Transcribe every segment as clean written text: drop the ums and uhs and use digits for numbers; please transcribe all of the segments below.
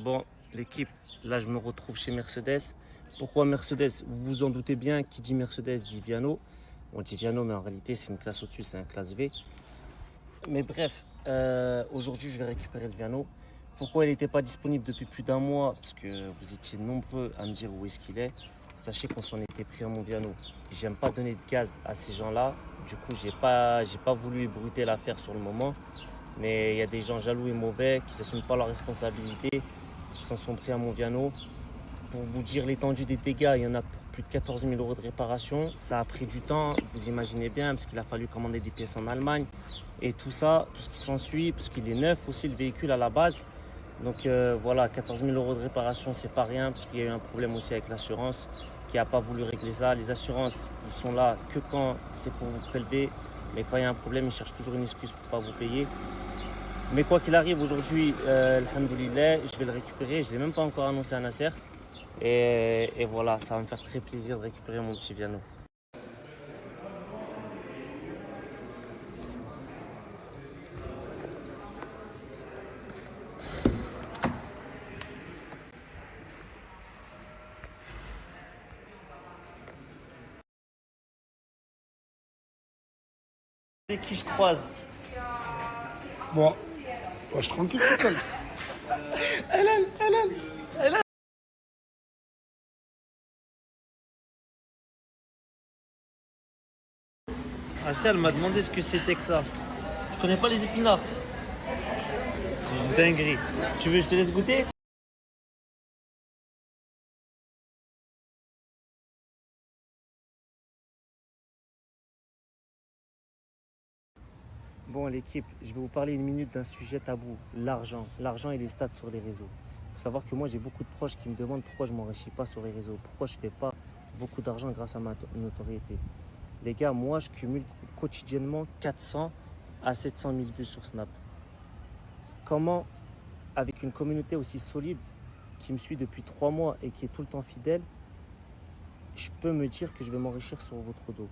Bon, l'équipe, là je me retrouve chez Mercedes. Pourquoi Mercedes? Vous vous en doutez bien, qui dit Mercedes dit Viano. On dit Viano, mais en réalité c'est une classe au-dessus, c'est un classe V. Mais bref, aujourd'hui je vais récupérer le Viano. Pourquoi il n'était pas disponible depuis plus d'un mois? Parce que vous étiez nombreux à me dire où est-ce qu'il est. Sachez qu'on s'en était pris à mon Viano. J'aime pas donner de gaz à ces gens-là. Du coup, j'ai pas voulu ébruiter l'affaire sur le moment. Mais il y a des gens jaloux et mauvais qui n'assument pas leurs responsabilités, qui s'en sont pris à mon Viano. Pour vous dire l'étendue des dégâts, il y en a pour plus de 14 000 euros de réparation. Ça a pris du temps, vous imaginez bien, parce qu'il a fallu commander des pièces en Allemagne. Et tout ça, tout ce qui s'ensuit, parce qu'il est neuf aussi, le véhicule à la base. Donc voilà, 14 000 euros de réparation, c'est pas rien, parce qu'il y a eu un problème aussi avec l'assurance, qui n'a pas voulu régler ça. Les assurances, ils sont là que quand c'est pour vous prélever. Mais quand il y a un problème, ils cherchent toujours une excuse pour ne pas vous payer. Mais quoi qu'il arrive, aujourd'hui, alhamdoulilah, je vais le récupérer. Je ne l'ai même pas encore annoncé à Nasser. Et voilà, ça va me faire très plaisir de récupérer mon petit Viano. C'est qui je croise? Bon, moi, je suis tranquille, c'est calme. Rachel m'a demandé ce que c'était que ça. Je connais pas les épinards. C'est une dinguerie. Tu veux que je te laisse goûter? Bon, l'équipe, je vais vous parler une minute d'un sujet tabou, l'argent. L'argent et les stats sur les réseaux. Il faut savoir que moi, j'ai beaucoup de proches qui me demandent pourquoi je ne m'enrichis pas sur les réseaux, pourquoi je ne fais pas beaucoup d'argent grâce à ma notoriété. Les gars, moi, je cumule quotidiennement 400 à 700 000 vues sur Snap. Comment, avec une communauté aussi solide, qui me suit depuis 3 mois et qui est tout le temps fidèle, je peux me dire que je vais m'enrichir sur votre dos?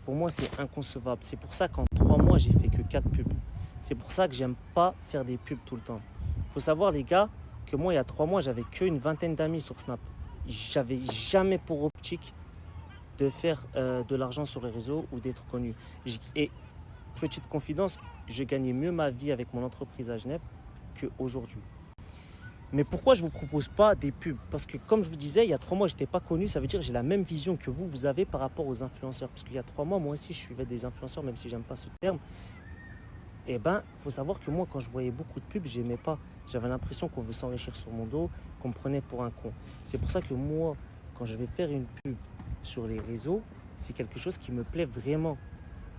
Pour moi, c'est inconcevable. C'est pour ça qu'en 3 mois, j'ai fait que 4 pubs. C'est pour ça que j'aime pas faire des pubs tout le temps. Il faut savoir, les gars, que moi, il y a 3 mois, j'avais qu'une vingtaine d'amis sur Snap. J'avais jamais pour optique de faire de l'argent sur les réseaux ou d'être connu. Et petite confidence, je gagnais mieux ma vie avec mon entreprise à Genève qu'aujourd'hui. Mais pourquoi je ne vous propose pas des pubs? Parce que comme je vous disais, il y a 3 mois, je n'étais pas connu. Ça veut dire que j'ai la même vision que vous avez par rapport aux influenceurs. Parce qu'il y a 3 mois, moi aussi, je suivais des influenceurs, même si j'aime pas ce terme. Eh ben, il faut savoir que moi, quand je voyais beaucoup de pubs, j'aimais pas. J'avais l'impression qu'on veut s'enrichir sur mon dos, qu'on me prenait pour un con. C'est pour ça que moi, quand je vais faire une pub sur les réseaux, c'est quelque chose qui me plaît vraiment.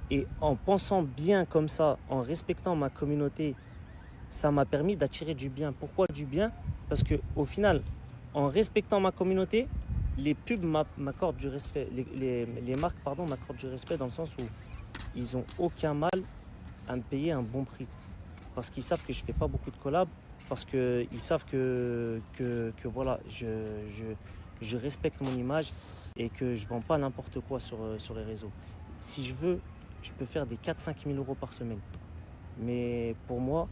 Et en pensant bien comme ça, en respectant ma communauté, ça m'a permis d'attirer du bien. Pourquoi du bien? Parce qu'au final, en respectant ma communauté, les pubs m'accordent du respect. Les marques m'accordent du respect dans le sens où ils n'ont aucun mal à me payer un bon prix. Parce qu'ils savent que je ne fais pas beaucoup de collabs. Parce qu'ils savent que voilà, je respecte mon image et que je ne vends pas n'importe quoi sur les réseaux. Si je veux, je peux faire des 4-5 000 euros par semaine. Mais pour moi,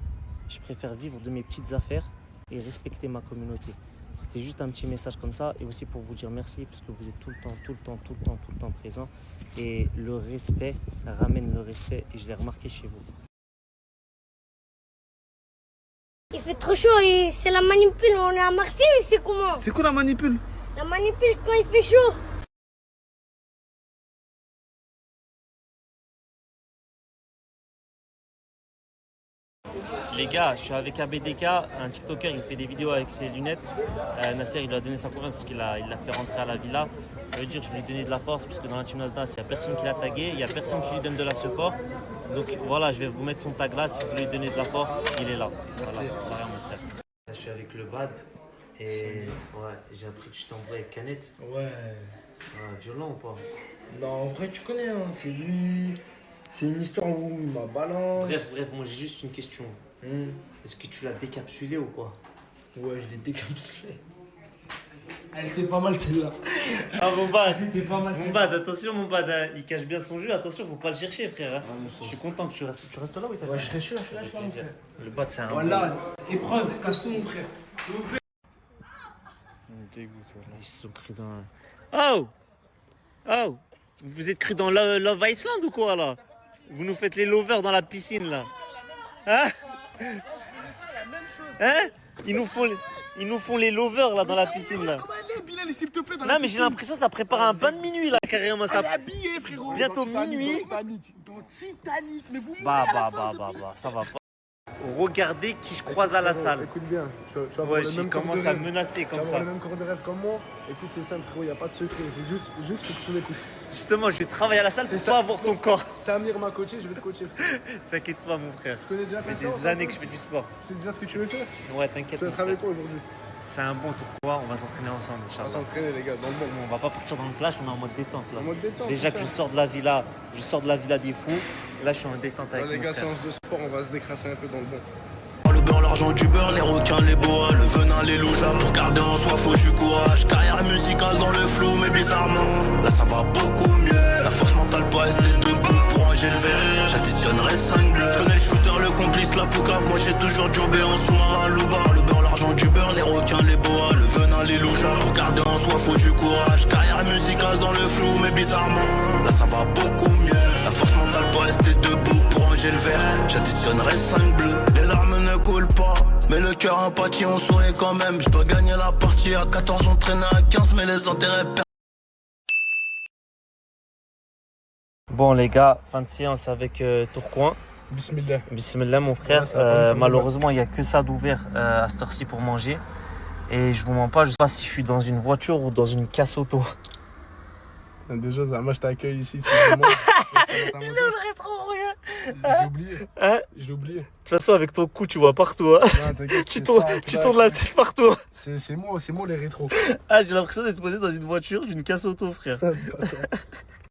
je préfère vivre de mes petites affaires et respecter ma communauté. C'était juste un petit message comme ça et aussi pour vous dire merci parce que vous êtes tout le temps présent. Et le respect ramène le respect et je l'ai remarqué chez vous. Il fait trop chaud et c'est la manipule. On est à Marseille, c'est comment? C'est quoi la manipule? La manipule quand il fait chaud. Les gars, je suis avec ABDK, un TikToker, il fait des vidéos avec ses lunettes. Nasser, il lui a donné sa confiance parce qu'il l'a fait rentrer à la villa. Ça veut dire que je vais lui donner de la force parce que dans la team Nasdaq, il n'y a personne qui l'a tagué, il n'y a personne qui lui donne de la support. Donc voilà, je vais vous mettre son tag là. Si vous voulez lui donner de la force, il est là. Voilà, voilà mon frère. Là, je suis avec le Bad et ouais, j'ai appris que tu t'envoies avec Canette. Ouais. Violent ou pas? Non, en vrai, tu connais, hein. C'est une histoire où il m'a balancé. Bref, moi j'ai juste une question. Est-ce que tu l'as décapsulé ou quoi? Ouais, je l'ai décapsulé. Elle était pas mal celle-là. Ah mon bad, C'était pas mal. mon bad, attention mon bad, hein. Il cache bien son jeu, attention, faut pas le chercher frère. Hein. mais Je suis content que tu restes là ou t'as Ouais, je suis là, mon plaisir. frère. Le bad c'est un Voilà, épreuve, casse tout, mon frère. dégoûte. Voilà. Ils se sont cru dans... Oh! Oh! Vous êtes cru dans Love Island ou quoi là? Vous nous faites les lovers dans la piscine là. Hein? Hein? Ils nous font les lovers là dans la piscine là. Comment elle est, Bilal, s'il te plaît, dans Non la mais j'ai piscine. l'impression que ça prépare un bain de minuit là carrément. Elle Ça... est habillée, frérot. Bientôt Dans Titanic, minuit. Dans Titanic, mais vous Bah, mourrez à la fin, ça va pas. Regardez qui je croise à la salle. Écoute bien, tu vas avoir Ouais, le il même corps de commence à rêve. me menacer Tu comme vas avoir ça. le même corps de rêve comme moi. Écoute, c'est simple, frérot, il n'y a pas de secret. Il faut juste que tu m'écoutes. Justement, je vais travailler à la salle pour C'est ça. pas avoir ton corps. Samir m'a coaché, je vais te coacher. T'inquiète pas mon frère. Tu connais déjà Ça faire fait ça, des ça, années que toi je fais du sport. C'est déjà ce que tu veux faire. Ouais, t'inquiète. Tu vas mon travailler frère. quoi aujourd'hui? C'est un bon tournoi, on va s'entraîner ensemble, On va Inch'Allah. s'entraîner, les gars, dans le bon. On va pas partir dans le clash, on est en mode détente là. En mode détente. Déjà tout que je ça. sors de la villa, des fous. Là, je suis en détente avec Là, les mon gars, frère. séance de sport, on va se décrasser un peu dans le bon. Le beurre, l'argent du beurre, les requins, les boas, le venin, les loujas. Pour garder en soi, faut du courage. Carrière musicale dans le flou, mais bizarrement, là ça va beaucoup mieux. La force mentale pour rester debout, pour ranger le verre. J'additionnerai 5 bleus. Je connais le shooter, le complice, la poucave. Moi j'ai toujours jobé en sous-marin, loubar. Le beurre, l'argent du beurre, les requins, les boas, le venin, les loujas. Pour garder en soi, faut du courage. Carrière musicale dans le flou, mais bizarrement, là ça va beaucoup mieux. La force mentale pour rester debout, pour ranger le verre. J'additionnerai 5 bleus. Les larmes ne coulent pas, mais le cœur empathie, on sourit quand même. Je dois gagner la partie à 14, on traîne à 15, mais les intérêts perdent. Bon les gars, fin de séance avec Tourcoing. Bismillah. Bismillah mon frère. Ouais, ça va, ça va. Malheureusement, il n'y a que ça d'ouvert à cette heure-ci pour manger. Et je vous mens pas, je sais pas si je suis dans une voiture ou dans une casse auto. Déjà, moi je t'accueille ici. Tu vois, Il est le rétro, rien. J'ai oublié. Hein? Je l'ai oublié. De toute façon, avec ton cou, tu vois partout. Hein. Non, t'inquiète, Tu c'est tournes, ça, tu là, tournes la tête partout. C'est moi les rétros. Ah, j'ai l'impression d'être posé dans une voiture d'une casse auto, frère.